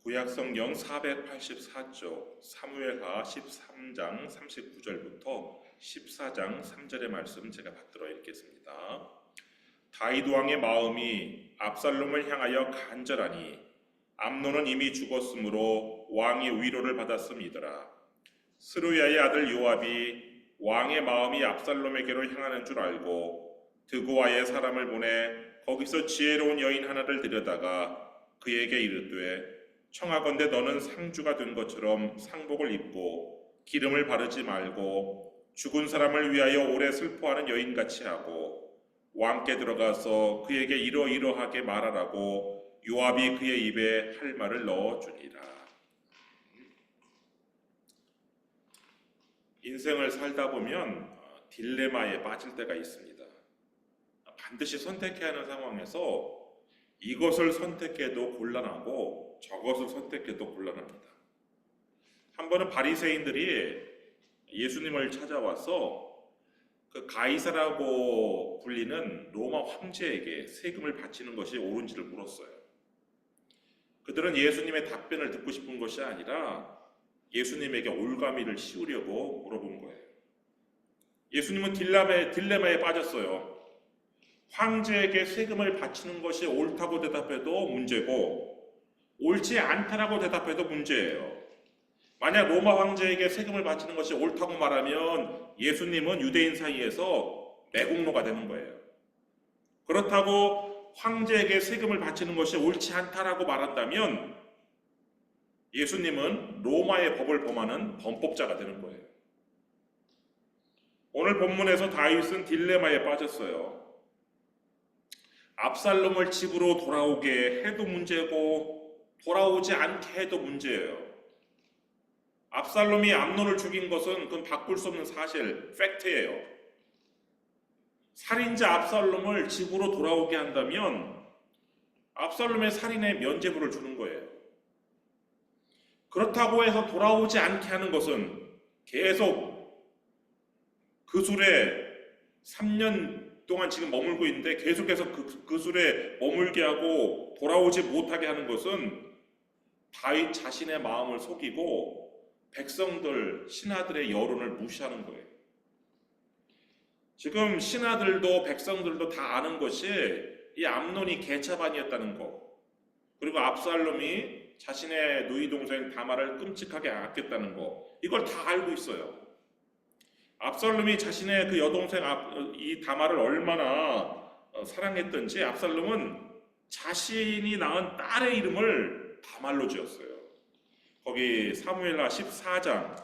구약성경 484쪽 사무엘하 13장 39절부터 14장 3절의 말씀 제가 받들어 읽겠습니다. 다윗 왕의 마음이 압살롬을 향하여 간절하니 암논은 이미 죽었으므로 왕이 위로를 받았음이더라. 스루야의 아들 요압이 왕의 마음이 압살롬에게로 향하는 줄 알고 드고아의 사람을 보내 거기서 지혜로운 여인 하나를 데려다가 그에게 이르되 청하건대 너는 상주가 된 것처럼 상복을 입고 기름을 바르지 말고 죽은 사람을 위하여 오래 슬퍼하는 여인같이 하고 왕께 들어가서 그에게 이러이러하게 말하라고 요압이 그의 입에 할 말을 넣어주니라. 인생을 살다 보면 딜레마에 빠질 때가 있습니다. 반드시 선택해야 하는 상황에서 이것을 선택해도 곤란하고 저것을 선택해도 곤란합니다. 한 번은 바리새인들이 예수님을 찾아와서 그 가이사라고 불리는 로마 황제에게 세금을 바치는 것이 옳은지를 물었어요. 그들은 예수님의 답변을 듣고 싶은 것이 아니라 예수님에게 올가미를 씌우려고 물어본 거예요. 예수님은 딜레마에 빠졌어요. 황제에게 세금을 바치는 것이 옳다고 대답해도 문제고 옳지 않다라고 대답해도 문제예요. 만약 로마 황제에게 세금을 바치는 것이 옳다고 말하면 예수님은 유대인 사이에서 매국노가 되는 거예요. 그렇다고 황제에게 세금을 바치는 것이 옳지 않다라고 말한다면 예수님은 로마의 법을 범하는 범법자가 되는 거예요. 오늘 본문에서 다윗은 딜레마에 빠졌어요. 압살롬을 집으로 돌아오게 해도 문제고 돌아오지 않게 해도 문제예요. 압살롬이 암논을 죽인 것은 그건 바꿀 수 없는 사실, 팩트예요. 살인자 압살롬을 집으로 돌아오게 한다면 압살롬의 살인에 면죄부를 주는 거예요. 그렇다고 해서 돌아오지 않게 하는 것은 계속 그술에 3년 동안 지금 머물고 있는데 계속해서 그 술에 머물게 하고 돌아오지 못하게 하는 것은 다윗 자신의 마음을 속이고 백성들, 신하들의 여론을 무시하는 거예요. 지금 신하들도 백성들도 다 아는 것이 이 암논이 계차반이었다는 거, 그리고 압살롬이 자신의 누이 동생 다말을 끔찍하게 아꼈다는 거, 이걸 다 알고 있어요. 압살롬이 자신의 그 여동생 이 다말을 얼마나 사랑했던지 압살롬은 자신이 낳은 딸의 이름을 다말로 지었어요. 거기 사무엘하 14장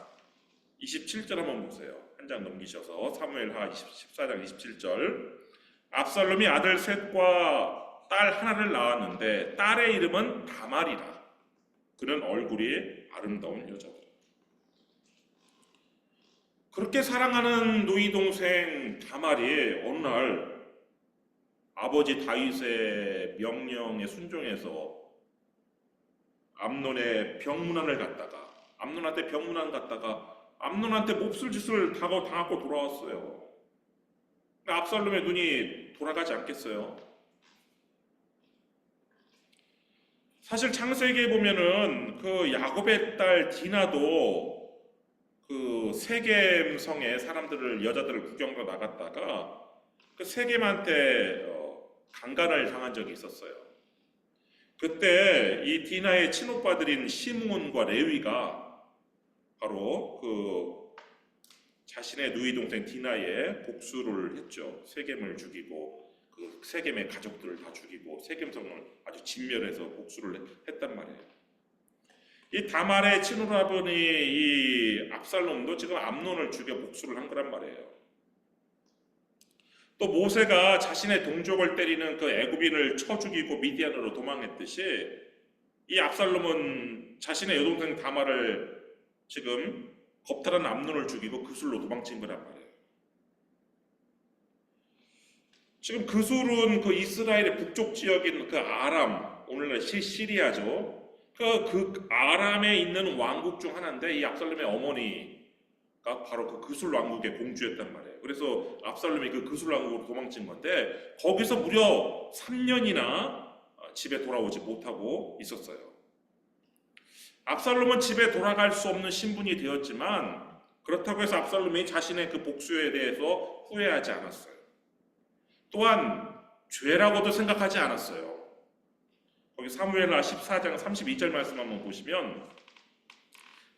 27절 한번 보세요. 한 장 넘기셔서 사무엘하 14장 27절. 압살롬이 아들 셋과 딸 하나를 낳았는데 딸의 이름은 다말이라. 그는 얼굴이 아름다운 여자다. 그렇게 사랑하는 누이 동생 다말이 어느 날 아버지 다윗의 명령에 순종해서 암논의 병문안을 갔다가 암논한테 몹쓸 짓을 당하고 돌아왔어요. 압살롬의 눈이 돌아가지 않겠어요? 사실 창세기에 보면은 그 야곱의 딸 디나도 그 세겜 성에 여자들을 구경으로 나갔다가 그 세겜한테 강간을 당한 적이 있었어요. 그때 이 디나의 친오빠들인 시므온과 레위가 바로 그 자신의 누이 동생 디나의 복수를 했죠. 세겜을 죽이고 그 세겜의 가족들을 다 죽이고 세겜 성을 아주 진멸해서 복수를 했단 말이에요. 이 다말의 친오라버니 이 압살롬도 지금 암논을 죽여 복수를 한 거란 말이에요. 또 모세가 자신의 동족을 때리는 그 애굽인을 쳐 죽이고 미디안으로 도망했듯이 이 압살롬은 자신의 여동생 다말을 지금 겁탈한 암논을 죽이고 그술로 도망친 거란 말이에요. 지금 그술은 그 이스라엘의 북쪽 지역인 그 아람, 오늘날 시리아죠. 그 아람에 있는 왕국 중 하나인데 이 압살롬의 어머니가 바로 그 그술 왕국의 공주였단 말이에요. 그래서 압살롬이 그 그술 왕국으로 도망친 건데 거기서 무려 3년이나 집에 돌아오지 못하고 있었어요. 압살롬은 집에 돌아갈 수 없는 신분이 되었지만 그렇다고 해서 압살롬이 자신의 그 복수에 대해서 후회하지 않았어요. 또한 죄라고도 생각하지 않았어요. 거기 사무엘하 14장 32절 말씀 한번 보시면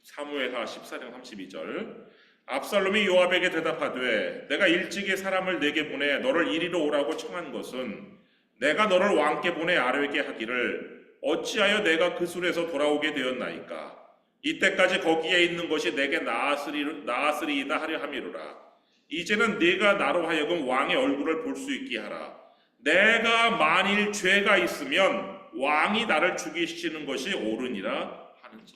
사무엘하 14장 32절 압살롬이 요압에게 대답하되 내가 일찍이 사람을 내게 보내 너를 이리로 오라고 청한 것은 내가 너를 왕께 보내 아뢰게 하기를 어찌하여 내가 그 술에서 돌아오게 되었나이까 이때까지 거기에 있는 것이 내게 나았으리이다 하려 함이로라. 이제는 네가 나로 하여금 왕의 얼굴을 볼 수 있게 하라. 내가 만일 죄가 있으면 왕이 나를 죽이시는 것이 옳으니라 하는지.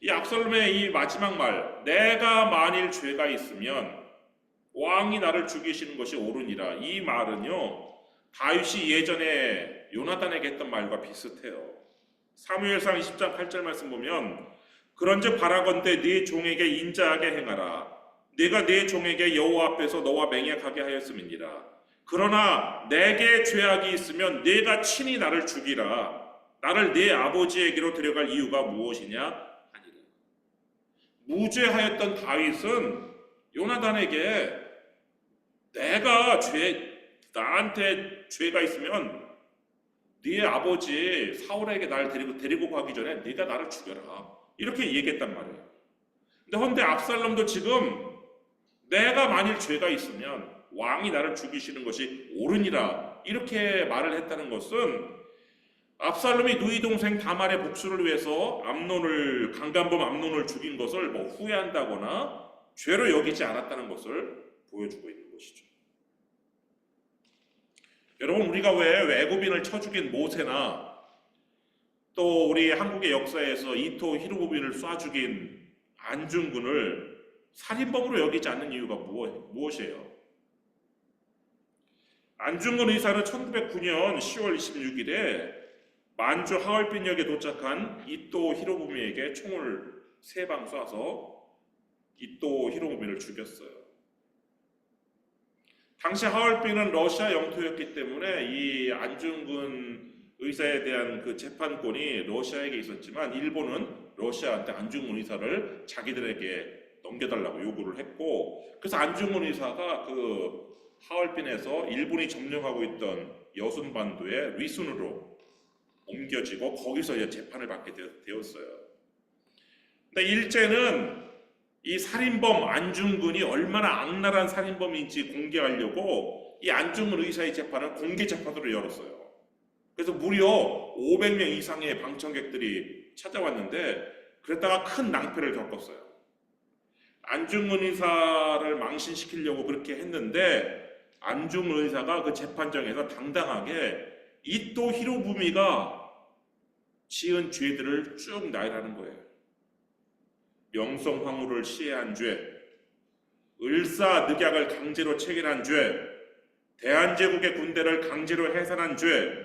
이 압살롬의 이 마지막 말, 내가 만일 죄가 있으면 왕이 나를 죽이시는 것이 옳으니라, 이 말은요 다윗이 예전에 요나단에게 했던 말과 비슷해요. 사무엘상 20장 8절 말씀 보면 그런즉 바라건대 네 종에게 인자하게 행하라. 네가 네 종에게 여호와 앞에서 너와 맹약하게 하였음이니라. 그러나 내게 죄악이 있으면 네가 친히 나를 죽이라. 나를 네 아버지에게로 데려갈 이유가 무엇이냐 하니라. 무죄하였던 다윗은 요나단에게 나한테 죄가 있으면 네 아버지 사울에게 날 데리고 가기 전에 네가 나를 죽여라, 이렇게 얘기했단 말이에요. 근데 압살롬도 지금 내가 만일 죄가 있으면 왕이 나를 죽이시는 것이 옳으니라 이렇게 말을 했다는 것은 압살롬이 누이 동생 다말의 복수를 위해서 강간범 암논을 죽인 것을 후회한다거나 죄로 여기지 않았다는 것을 보여주고 있는 것이죠. 여러분, 우리가 왜 외국인을 쳐 죽인 모세나 또 우리 한국의 역사에서 이토 히로부미를 쏴 죽인 안중근을 살인범으로 여기지 않는 이유가 무엇이에요? 안중근 의사는 1909년 10월 26일에 만주 하얼빈역에 도착한 이토 히로부미에게 총을 3방 쏴서 이토 히로부미를 죽였어요. 당시 하얼빈은 러시아 영토였기 때문에 이 안중근 의사에 대한 그 재판권이 러시아에게 있었지만 일본은 러시아한테 안중근 의사를 자기들에게 넘겨달라고 요구를 했고, 그래서 안중근 의사가 그 하얼빈에서 일본이 점령하고 있던 여순반도의 리순으로 옮겨지고 거기서 이제 재판을 받게 되었어요. 근데 일제는 이 살인범 안중근이 얼마나 악랄한 살인범인지 공개하려고 이 안중근 의사의 재판을 공개 재판으로 열었어요. 그래서 무려 500명 이상의 방청객들이 찾아왔는데 그랬다가 큰 낭패를 겪었어요. 안중근 의사를 망신시키려고 그렇게 했는데 안중근 의사가 그 재판정에서 당당하게 이토 히로부미가 지은 죄들을 쭉 나열하는 거예요. 명성황후를 시해한 죄, 을사늑약을 강제로 체결한 죄, 대한제국의 군대를 강제로 해산한 죄,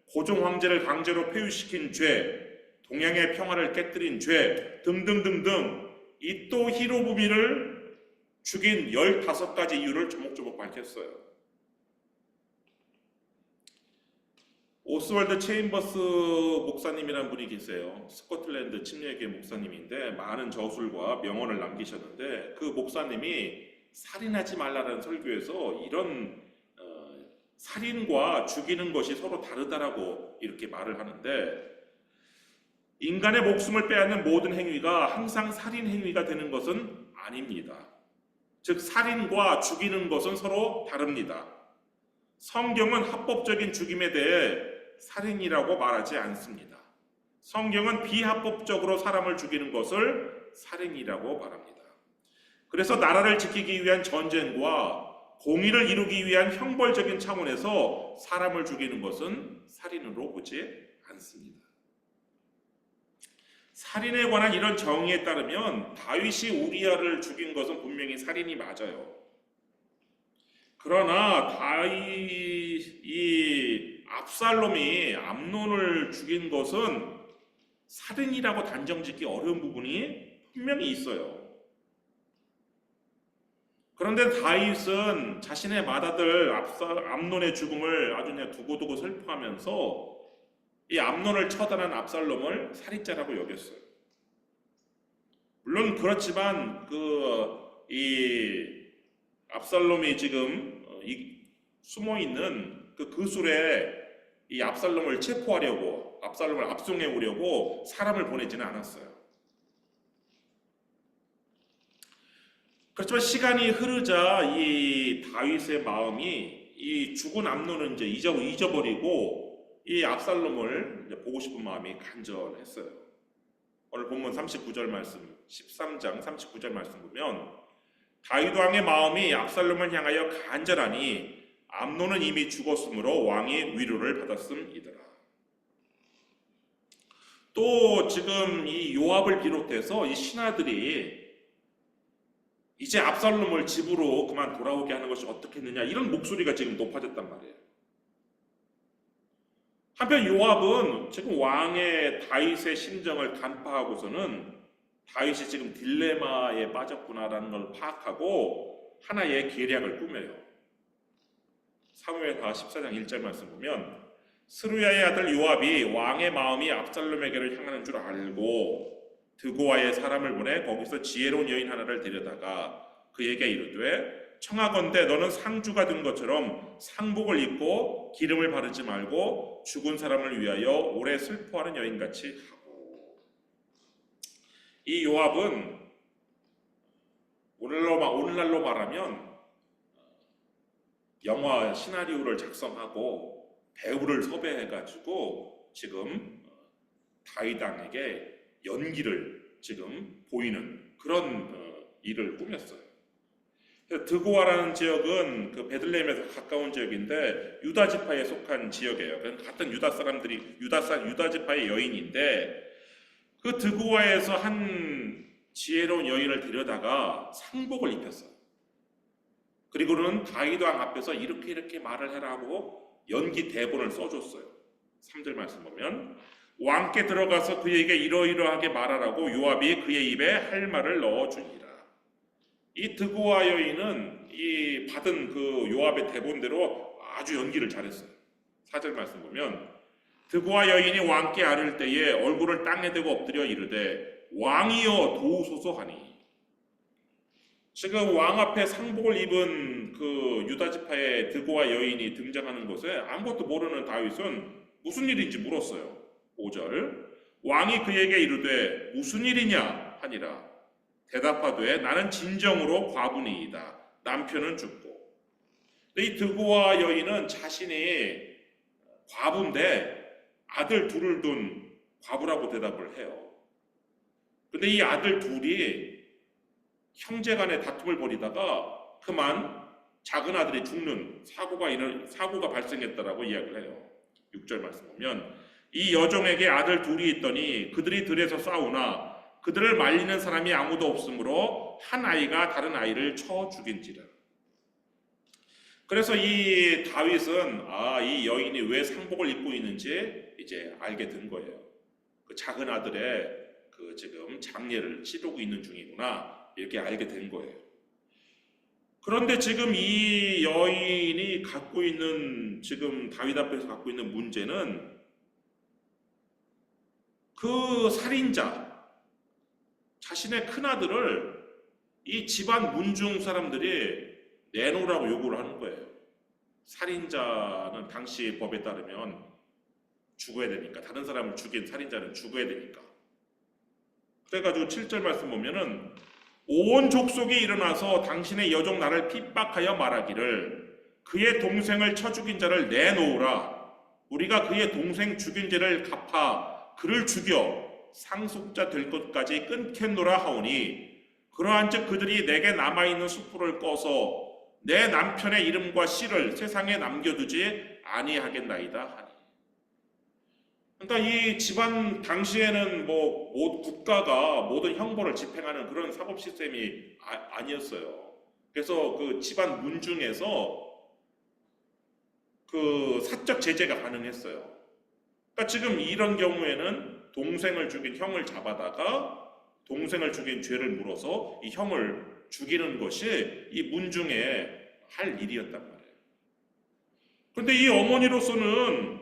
고종황제를 강제로 폐위시킨 죄, 동양의 평화를 깨뜨린 죄 등등등등 이토 히로부미를 죽인 15가지 이유를 조목조목 밝혔어요. 오스월드 체인버스 목사님이라는 분이 계세요. 스코틀랜드 침례교회 목사님인데 많은 저술과 명언을 남기셨는데 그 목사님이 살인하지 말라는 설교에서 이런 살인과 죽이는 것이 서로 다르다라고 이렇게 말을 하는데, 인간의 목숨을 빼앗는 모든 행위가 항상 살인 행위가 되는 것은 아닙니다. 즉 살인과 죽이는 것은 서로 다릅니다. 성경은 합법적인 죽임에 대해 살인이라고 말하지 않습니다. 성경은 비합법적으로 사람을 죽이는 것을 살인이라고 말합니다. 그래서 나라를 지키기 위한 전쟁과 공의를 이루기 위한 형벌적인 차원에서 사람을 죽이는 것은 살인으로 보지 않습니다. 살인에 관한 이런 정의에 따르면 다윗이 우리아를 죽인 것은 분명히 살인이 맞아요. 그러나 이 압살롬이 암논을 죽인 것은 살인이라고 단정짓기 어려운 부분이 분명히 있어요. 그런데 다윗은 자신의 맏아들 암논의 죽음을 아주 그냥 두고두고 슬퍼하면서 이 암논을 처단한 압살롬을 살인자라고 여겼어요. 물론 그렇지만 이 압살롬이 지금 숨어 있는 그 그술에 이 압살롬을 체포하려고, 압살롬을 압송해 오려고 사람을 보내지는 않았어요. 그렇지만 시간이 흐르자 이 다윗의 마음이 이 죽은 암논은 이제 잊어버리고 이 압살롬을 이제 보고 싶은 마음이 간절했어요. 오늘 본문 39절 말씀, 13장 39절 말씀 보면 다윗 왕의 마음이 압살롬을 향하여 간절하니 암논은 이미 죽었으므로 왕이 위로를 받았음이더라. 또 지금 이 요압을 비롯해서 이 신하들이 이제 압살롬을 집으로 그만 돌아오게 하는 것이 어떻겠느냐, 이런 목소리가 지금 높아졌단 말이에요. 한편 요압은 지금 왕의 다윗의 심정을 간파하고서는 다윗이 지금 딜레마에 빠졌구나라는 걸 파악하고 하나의 계략을 꾸며요. 사무엘하 14장 1절 말씀 보면 스루야의 아들 요압이 왕의 마음이 압살롬에게로 향하는 줄 알고 드고아의 사람을 보내 거기서 지혜로운 여인 하나를 데려다가 그에게 이르되 청하건대 너는 상주가 된 것처럼 상복을 입고 기름을 바르지 말고 죽은 사람을 위하여 오래 슬퍼하는 여인같이 하고. 이 요압은 오늘날로 말하면 영화 시나리오를 작성하고 배우를 섭외해가지고 지금 다윗 왕에게 연기를 지금 보이는 그런 일을 꾸몄어요. 드고아라는 지역은 그 베들레헴에서 가까운 지역인데 유다 지파에 속한 지역이에요. 같은 유다 사람들이 유다 지파의 여인인데 그 드고아에서 한 지혜로운 여인을 데려다가 상복을 입혔어요. 그리고는 다윗 왕 앞에서 이렇게 말을 해라고 연기 대본을 써줬어요. 3절 말씀 보면 왕께 들어가서 그에게 이러이러하게 말하라고 요압이 그의 입에 할 말을 넣어주니라. 이 드고아 여인은 이 받은 그 요압의 대본대로 아주 연기를 잘했어요. 4절 말씀 보면 드고아 여인이 왕께 아를 때에 얼굴을 땅에 대고 엎드려 이르되 왕이여 도우소서 하니. 지금 왕 앞에 상복을 입은 그 유다 지파의 드고아 여인이 등장하는 것에 아무것도 모르는 다윗은 무슨 일인지 물었어요. 5절 왕이 그에게 이르되 무슨 일이냐 하니라. 대답하되 나는 진정으로 과부니이다. 남편은 죽고. 이 드고아 여인은 자신이 과부인데 아들 둘을 둔 과부라고 대답을 해요. 근데 이 아들 둘이 형제간에 다툼을 벌이다가 그만 작은 아들이 죽는 사고가 발생했다라고 이야기를 해요. 6절 말씀 보면 이 여종에게 아들 둘이 있더니 그들이 들에서 싸우나 그들을 말리는 사람이 아무도 없으므로 한 아이가 다른 아이를 쳐 죽인지라. 그래서 이 다윗은 이 여인이 왜 상복을 입고 있는지 이제 알게 된 거예요. 그 작은 아들의 그 지금 장례를 치르고 있는 중이구나, 이렇게 알게 된 거예요. 그런데 지금 이 여인이 갖고 있는, 지금 다윗 앞에서 갖고 있는 문제는 그 살인자, 자신의 큰아들을 이 집안 문중 사람들이 내놓으라고 요구를 하는 거예요. 살인자는 당시 법에 따르면 죽어야 되니까, 다른 사람을 죽인 살인자는 죽어야 되니까. 그래가지고 7절 말씀 보면은 온 족속이 일어나서 당신의 여종 나를 핍박하여 말하기를 그의 동생을 쳐 죽인 자를 내놓으라. 우리가 그의 동생 죽인 죄를 갚아 그를 죽여 상속자 될 것까지 끊겠노라 하오니 그러한즉 그들이 내게 남아있는 수풀을 꺼서 내 남편의 이름과 씨를 세상에 남겨두지 아니하겠나이다 하니. 그러니까 이 집안 당시에는 국가가 모든 형벌을 집행하는 그런 사법 시스템이 아니었어요. 그래서 그 집안 문중에서 그 사적 제재가 가능했어요. 그러니까 지금 이런 경우에는 동생을 죽인 형을 잡아다가 동생을 죽인 죄를 물어서 이 형을 죽이는 것이 이 문중에 할 일이었단 말이에요. 그런데 이 어머니로서는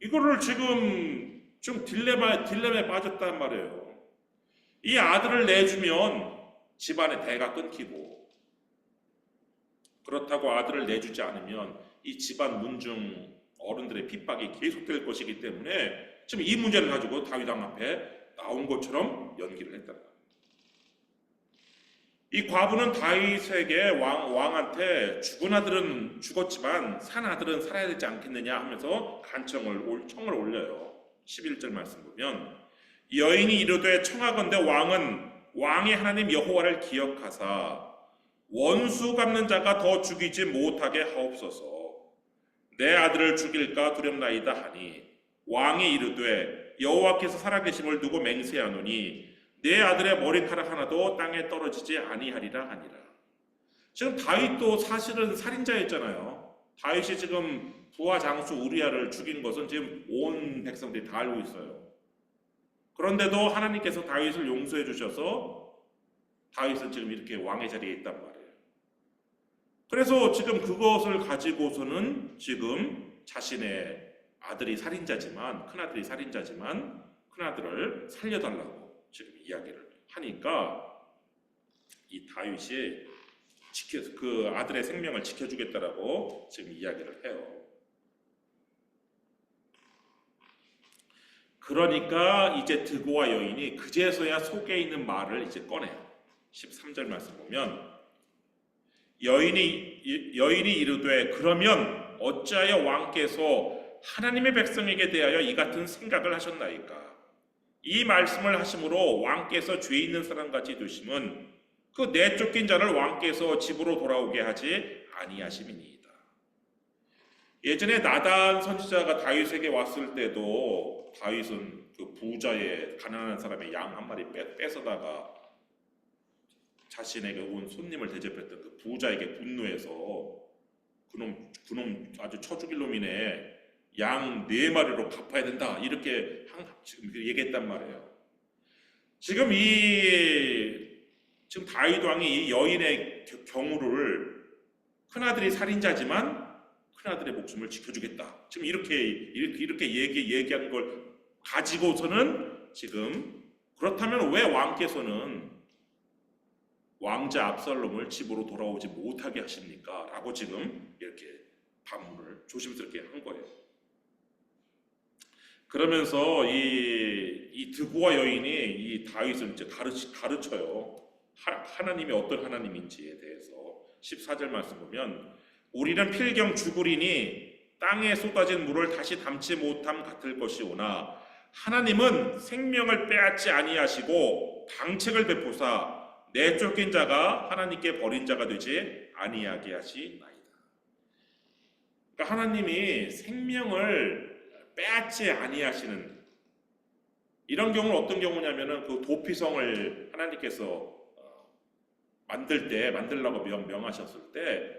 이거를 지금 좀 딜레마에 빠졌단 말이에요. 이 아들을 내주면 집안의 대가 끊기고, 그렇다고 아들을 내주지 않으면 이 집안 문중 어른들의 핍박이 계속될 것이기 때문에 지금 이 문제를 가지고 다윗 왕 앞에 나온 것처럼 연기를 했다. 이 과부는 다윗에게 왕한테 죽은 아들은 죽었지만 산 아들은 살아야 되지 않겠느냐 하면서 청을 올려요. 11절 말씀 보면 여인이 이르되 청하건대 왕은 왕의 하나님 여호와를 기억하사 원수 갚는 자가 더 죽이지 못하게 하옵소서. 내 아들을 죽일까 두렵나이다 하니 왕이 이르되 여호와께서 살아계심을 두고 맹세하노니 내 아들의 머리카락 하나도 땅에 떨어지지 아니하리라 하니라. 지금 다윗도 사실은 살인자였잖아요. 다윗이 지금 부하 장수 우리아를 죽인 것은 지금 온 백성들이 다 알고 있어요. 그런데도 하나님께서 다윗을 용서해 주셔서 다윗은 지금 이렇게 왕의 자리에 있단 말이에요. 그래서 지금 그것을 가지고서는 지금 자신의 아들이 살인자지만, 큰아들이 살인자지만 큰아들을 살려달라고 지금 이야기를 하니까 이 다윗이 그 아들의 생명을 지켜주겠다라고 지금 이야기를 해요. 그러니까 이제 드고와 여인이 그제서야 속에 있는 말을 이제 꺼내요. 13절 말씀 보면 여인이 이르되 그러면 어찌하여 왕께서 하나님의 백성에게 대하여 이 같은 생각을 하셨나이까? 이 말씀을 하심으로 왕께서 죄 있는 사람같이 되심은 그 내쫓긴 자를 왕께서 집으로 돌아오게 하지 아니하심이니이다. 예전에 나단 선지자가 다윗에게 왔을 때도 다윗은 그 부자의 가난한 사람의 양 한 마리 뺏어다가 자신에게 온 손님을 대접했던 그 부자에게 분노해서 그놈 아주 쳐죽일 놈이네, 양 4마리로 갚아야 된다, 이렇게 지금 얘기했단 말이에요. 지금 다윗 왕이 이 여인의 경우를 큰아들이 살인자지만 큰아들의 목숨을 지켜주겠다, 지금 이렇게 얘기한 걸 가지고서는 지금 그렇다면 왜 왕께서는 왕자 압살롬을 집으로 돌아오지 못하게 하십니까? 라고 지금 이렇게 반문을 조심스럽게 한 거예요. 그러면서 이 드고와 여인이 이 다윗을 이제 가르쳐요. 하나님이 어떤 하나님인지에 대해서. 14절 말씀 보면 우리는 필경 죽으리니 땅에 쏟아진 물을 다시 담지 못함 같을 것이오나 하나님은 생명을 빼앗지 아니하시고 방책을 베푸사 내쫓긴 자가 하나님께 버린 자가 되지 아니하게 하시나이다. 그러니까 하나님이 생명을 빼앗지 아니하시는 이런 경우는 어떤 경우냐면은 그 도피성을 하나님께서 만들라고 명하셨을 때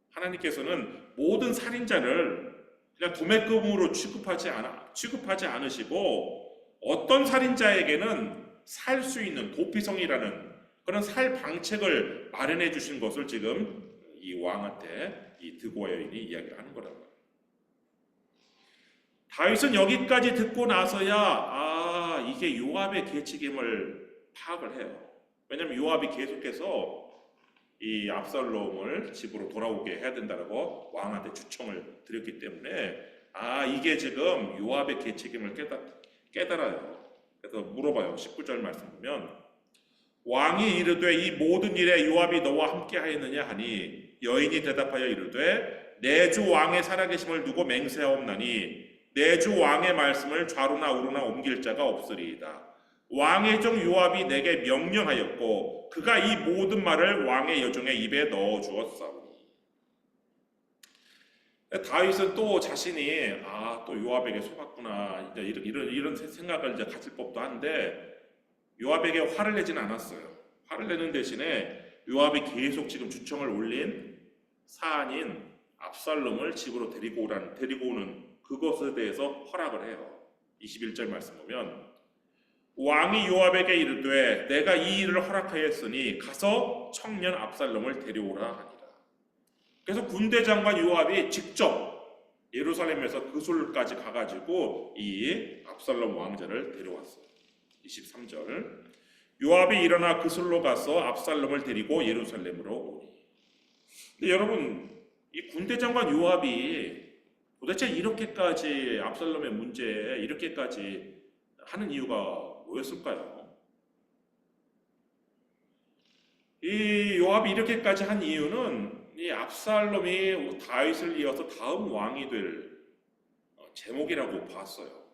하나님께서는 모든 살인자를 그냥 도매금으로 취급하지 않으시고 어떤 살인자에게는 살 수 있는 도피성이라는 그런 살 방책을 마련해 주신 것을 지금 이 왕한테 이 드고와 여인이 이야기를 하는 거란 말이에요. 다윗은 여기까지 듣고 나서야 이게 요압의 계책임을 파악을 해요. 왜냐하면 요압이 계속해서 이 압살롬을 집으로 돌아오게 해야 된다고 왕한테 추청을 드렸기 때문에 이게 지금 요압의 계책임을 깨달아요. 그래서 물어봐요. 19절 말씀 보면 왕이 이르되 이 모든 일에 요압이 너와 함께 하였느냐 하니 여인이 대답하여 이르되 내 주 왕의 살아계심을 두고 맹세하옵나니 내 주 왕의 말씀을 좌로나 우로나 옮길 자가 없으리이다. 왕의 종 요압이 내게 명령하였고 그가 이 모든 말을 왕의 여종의 입에 넣어 주었사오니. 다윗은 또 자신이 또 요압에게 속았구나 이런 생각을 이제 가질 법도 한데 요압에게 화를 내지는 않았어요. 화를 내는 대신에 요압이 계속 지금 주청을 올린 사안인 압살롬을 집으로 데리고 오는 그것에 대해서 허락을 해요. 21절 말씀 보면 왕이 요압에게 이르되 내가 이 일을 허락하였으니 가서 청년 압살롬을 데려오라 하니라. 그래서 군대장관 요압이 직접 예루살렘에서 그술까지 가가지고 이 압살롬 왕자를 데려왔어요. 23절 요압이 일어나 그술로 가서 압살롬을 데리고 예루살렘으로 오니. 근데 여러분, 이 군대 장관 요압이 도대체 이렇게까지 압살롬의 문제에 이렇게까지 하는 이유가 뭐였을까요? 이 요압이 이렇게까지 한 이유는 이 압살롬이 다윗을 이어서 다음 왕이 될 제목이라고 봤어요.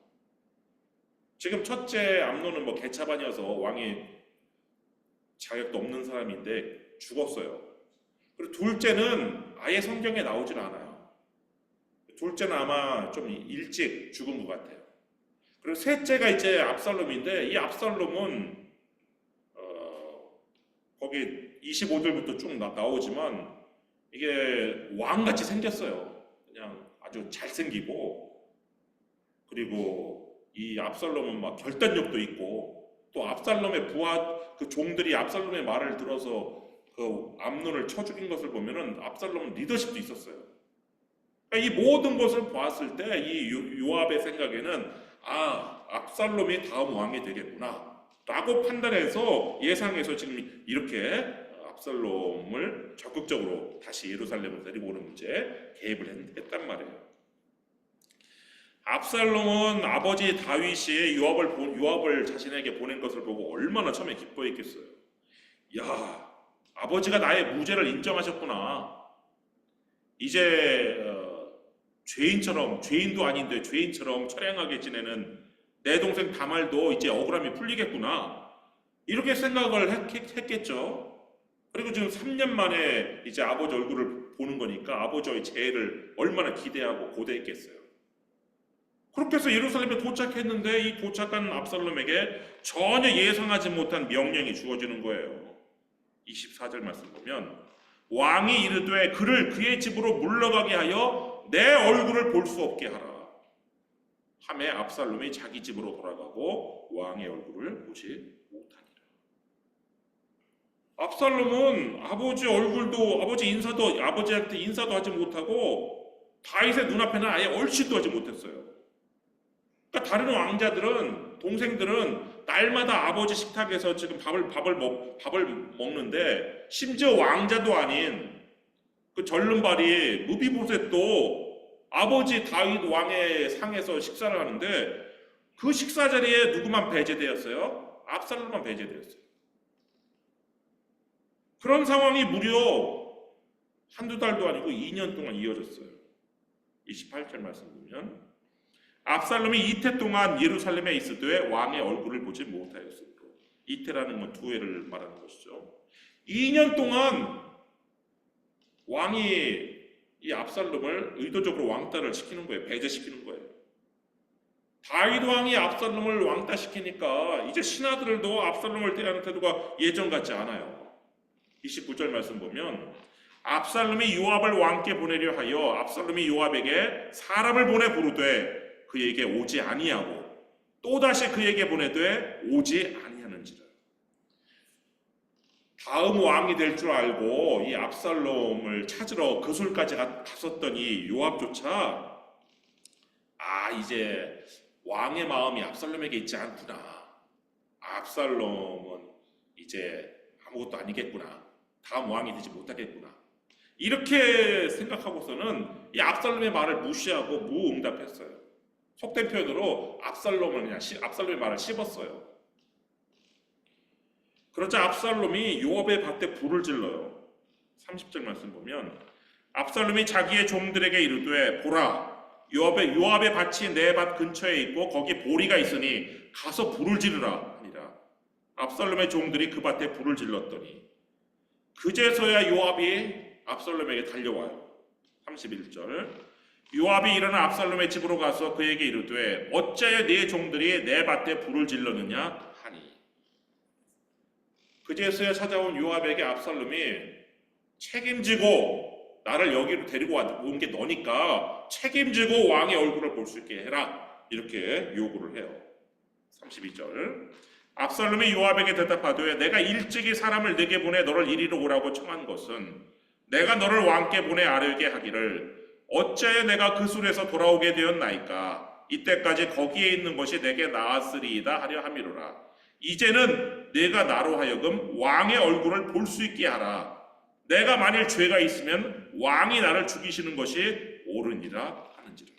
지금 첫째 암논은 뭐 개차반이어서 왕이 자격도 없는 사람인데 죽었어요. 그리고 둘째는 아예 성경에 나오질 않아요. 둘째는 아마 좀 일찍 죽은 것 같아요. 그리고 셋째가 이제 압살롬인데 이 압살롬은 거기 25절부터 쭉 나오지만 이게 왕같이 생겼어요. 그냥 아주 잘생기고, 그리고 이 압살롬은 막 결단력도 있고, 또 압살롬의 부하 그 종들이 압살롬의 말을 들어서 그 암논을 쳐 죽인 것을 보면은 압살롬은 리더십도 있었어요. 그러니까 이 모든 것을 봤을 때 이 요압의 생각에는 압살롬이 다음 왕이 되겠구나 라고 판단해서 예상해서 지금 이렇게 압살롬을 적극적으로 다시 예루살렘을 데리고 오는 문제에 개입을 했단 말이에요. 압살롬은 아버지 다윗이 요압을 자신에게 보낸 것을 보고 얼마나 처음에 기뻐했겠어요. 야, 아버지가 나의 무죄를 인정하셨구나. 이제 죄인도 아닌데 죄인처럼 처량하게 지내는 내 동생 다말도 이제 억울함이 풀리겠구나. 이렇게 생각을 했겠죠. 그리고 지금 3년 만에 이제 아버지 얼굴을 보는 거니까 아버지의 재해를 얼마나 기대하고 고대했겠어요. 그렇게 해서 예루살렘에 도착했는데 이 도착한 압살롬에게 전혀 예상하지 못한 명령이 주어지는 거예요. 24절 말씀 보면 왕이 이르되 그를 그의 집으로 물러가게 하여 내 얼굴을 볼 수 없게 하라. 하매 압살롬이 자기 집으로 돌아가고 왕의 얼굴을 보지 못하니라. 압살롬은 아버지한테 인사도 하지 못하고 다윗의 눈앞에는 아예 얼씬도 하지 못했어요. 그러니까 다른 왕자들은, 동생들은 날마다 아버지 식탁에서 지금 밥을 먹는데, 심지어 왕자도 아닌 그 절름발이 무비보셋도 아버지 다윗 왕의 상에서 식사를 하는데 그 식사 자리에 누구만 배제되었어요? 압살롬만 배제되었어요. 그런 상황이 무려 한두 달도 아니고 2년 동안 이어졌어요. 28절 말씀 보면 압살롬이 이태 동안 예루살렘에 있으되 왕의 얼굴을 보지 못하였으므로. 이태라는 건 두 해를 말하는 것이죠. 2년 동안 왕이 이 압살롬을 의도적으로 왕따를 시키는 거예요. 배제시키는 거예요. 다윗 왕이 압살롬을 왕따시키니까 이제 신하들도 압살롬을 대하는 태도가 예전 같지 않아요. 29절 말씀 보면 압살롬이 요압을 왕께 보내려 하여 압살롬이 요압에게 사람을 보내 부르되 그에게 오지 아니하고 또다시 그에게 보내되 오지 아니하는지라. 다음 왕이 될 줄 알고 이 압살롬을 찾으러 그술까지 갔었던 이 요압조차 이제 왕의 마음이 압살롬에게 있지 않구나. 압살롬은 이제 아무것도 아니겠구나. 다음 왕이 되지 못하겠구나. 이렇게 생각하고서는 이 압살롬의 말을 무시하고 무응답했어요. 속된 표현으로 압살롬의 말을 씹었어요. 그러자 압살롬이 요압의 밭에 불을 질러요. 30절 말씀 보면 압살롬이 자기의 종들에게 이르되 보라, 요압의 밭이 내 밭 근처에 있고 거기 보리가 있으니 가서 불을 지르라 하니라. 압살롬의 종들이 그 밭에 불을 질렀더니 그제서야 요압이 압살롬에게 달려와요. 31절 요압이 일어나 압살롬의 집으로 가서 그에게 이르되 어찌하여 네 종들이 내 밭에 불을 질렀느냐 하니. 그제서야 찾아온 요압에게 압살롬이 책임지고 나를 여기로 데리고 온 게 너니까 책임지고 왕의 얼굴을 볼 수 있게 해라. 이렇게 요구를 해요. 32절 압살롬이 요압에게 대답하되 내가 일찍이 사람을 네게 보내 너를 이리로 오라고 청한 것은 내가 너를 왕께 보내 아뢰게 하기를 어찌하여 내가 그 술에서 돌아오게 되었나이까? 이때까지 거기에 있는 것이 내게 나았으리이다 하려 함이로라. 이제는 내가 나로 하여금 왕의 얼굴을 볼 수 있게 하라. 내가 만일 죄가 있으면 왕이 나를 죽이시는 것이 옳으니라 하는지라.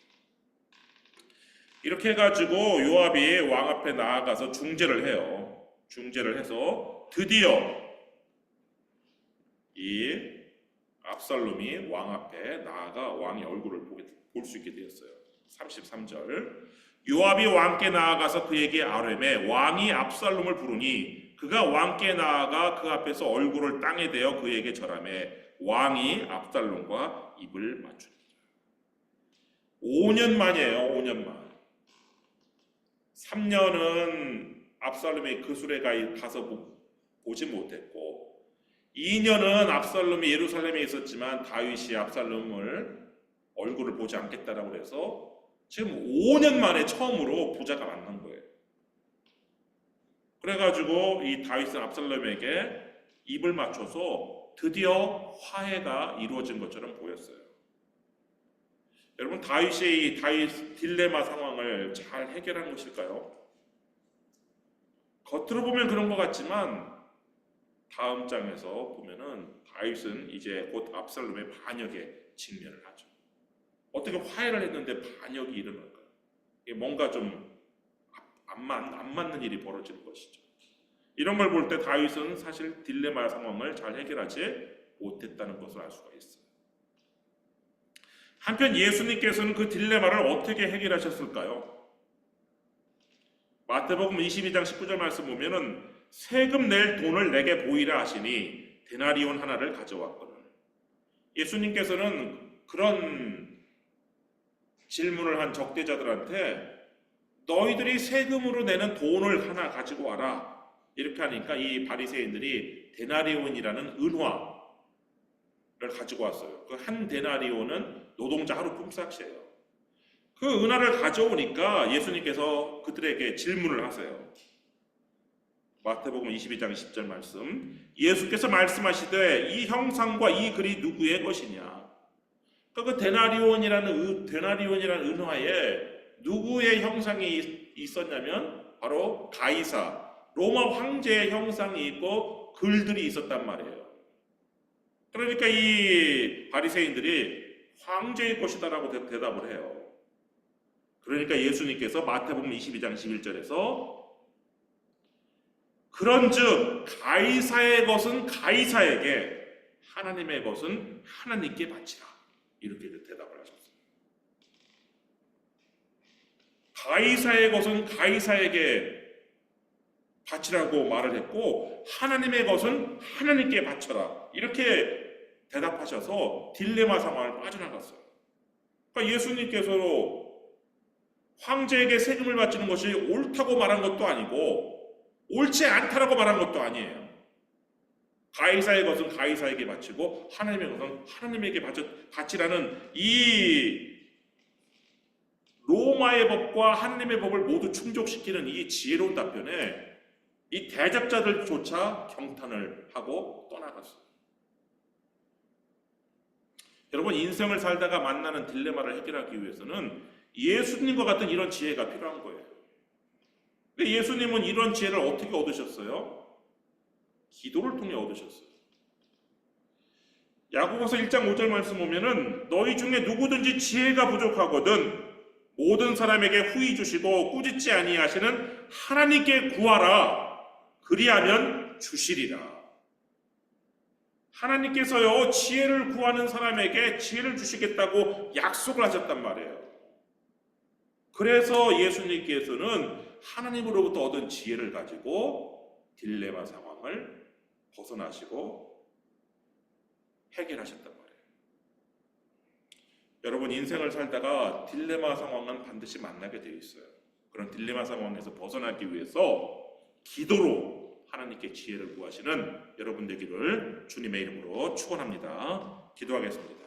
이렇게 해가지고 요압이 왕 앞에 나아가서 중재를 해요. 중재를 해서 드디어 이 압살롬이 왕 앞에 나아가 왕의 얼굴을 볼 수 있게 되었어요. 33절 요압이 왕께 나아가서 그에게 아뢰매 왕이 압살롬을 부르니 그가 왕께 나아가 그 앞에서 얼굴을 땅에 대어 그에게 절하매 왕이 압살롬과 입을 맞추니라. 5년 만이에요. 5년 만. 3년은 압살롬이 그 술에 가서 보지 못했고 2년은 압살롬이 예루살렘에 있었지만 다윗이 압살롬을 얼굴을 보지 않겠다라고 해서 지금 5년 만에 처음으로 부자가 만난 거예요. 그래가지고 이 다윗은 압살롬에게 입을 맞춰서 드디어 화해가 이루어진 것처럼 보였어요. 여러분 다윗이 이 다윗 딜레마 상황을 잘 해결한 것일까요? 겉으로 보면 그런 것 같지만 다음 장에서 보면은 다윗은 이제 곧 압살롬의 반역에 직면을 하죠. 어떻게 화해를 했는데 반역이 일어날까요? 이게 뭔가 좀 안 맞는 일이 벌어지는 것이죠. 이런 걸 볼 때 다윗은 사실 딜레마 상황을 잘 해결하지 못했다는 것을 알 수가 있어요. 한편 예수님께서는 그 딜레마를 어떻게 해결하셨을까요? 마태복음 22장 19절 말씀 보면은 세금 낼 돈을 내게 보이라 하시니 데나리온 하나를 가져왔거늘. 예수님께서는 그런 질문을 한 적대자들한테 너희들이 세금으로 내는 돈을 하나 가지고 와라. 이렇게 하니까 이 바리새인들이 데나리온이라는 은화를 가지고 왔어요. 그 한 데나리온은 노동자 하루 품삯이에요. 그 은화를 가져오니까 예수님께서 그들에게 질문을 하세요. 마태복음 22장 10절 말씀. 예수께서 말씀하시되 이 형상과 이 글이 누구의 것이냐? 그 데나리온이라는 은화에 누구의 형상이 있었냐면 바로 가이사, 로마 황제의 형상이 있고 글들이 있었단 말이에요. 그러니까 이 바리새인들이 황제의 것이다라고 대답을 해요. 그러니까 예수님께서 마태복음 22장 11절에서 그런즉 가이사의 것은 가이사에게 하나님의 것은 하나님께 바치라. 이렇게 대답을 하셨어요. 가이사의 것은 가이사에게 바치라고 말을 했고 하나님의 것은 하나님께 바쳐라. 이렇게 대답하셔서 딜레마 상황을 빠져나갔어요. 그러니까 예수님께서 황제에게 세금을 바치는 것이 옳다고 말한 것도 아니고 옳지 않다라고 말한 것도 아니에요. 가이사의 것은 가이사에게 바치고 하나님의 것은 하나님에게 바치라는 이 로마의 법과 하나님의 법을 모두 충족시키는 이 지혜로운 답변에 이 대적자들조차 경탄을 하고 떠나갔어요. 여러분 인생을 살다가 만나는 딜레마를 해결하기 위해서는 예수님과 같은 이런 지혜가 필요한 거예요. 근데 예수님은 이런 지혜를 어떻게 얻으셨어요? 기도를 통해 얻으셨어요. 야고보서 1장 5절 말씀 보면은 너희 중에 누구든지 지혜가 부족하거든 모든 사람에게 후히 주시고 꾸짖지 아니하시는 하나님께 구하라. 그리하면 주시리라. 하나님께서요 지혜를 구하는 사람에게 지혜를 주시겠다고 약속을 하셨단 말이에요. 그래서 예수님께서는 하나님으로부터 얻은 지혜를 가지고 딜레마 상황을 벗어나시고 해결하셨단 말이에요. 여러분 인생을 살다가 딜레마 상황은 반드시 만나게 되어 있어요. 그런 딜레마 상황에서 벗어나기 위해서 기도로 하나님께 지혜를 구하시는 여러분 되기를 주님의 이름으로 축원합니다. 기도하겠습니다.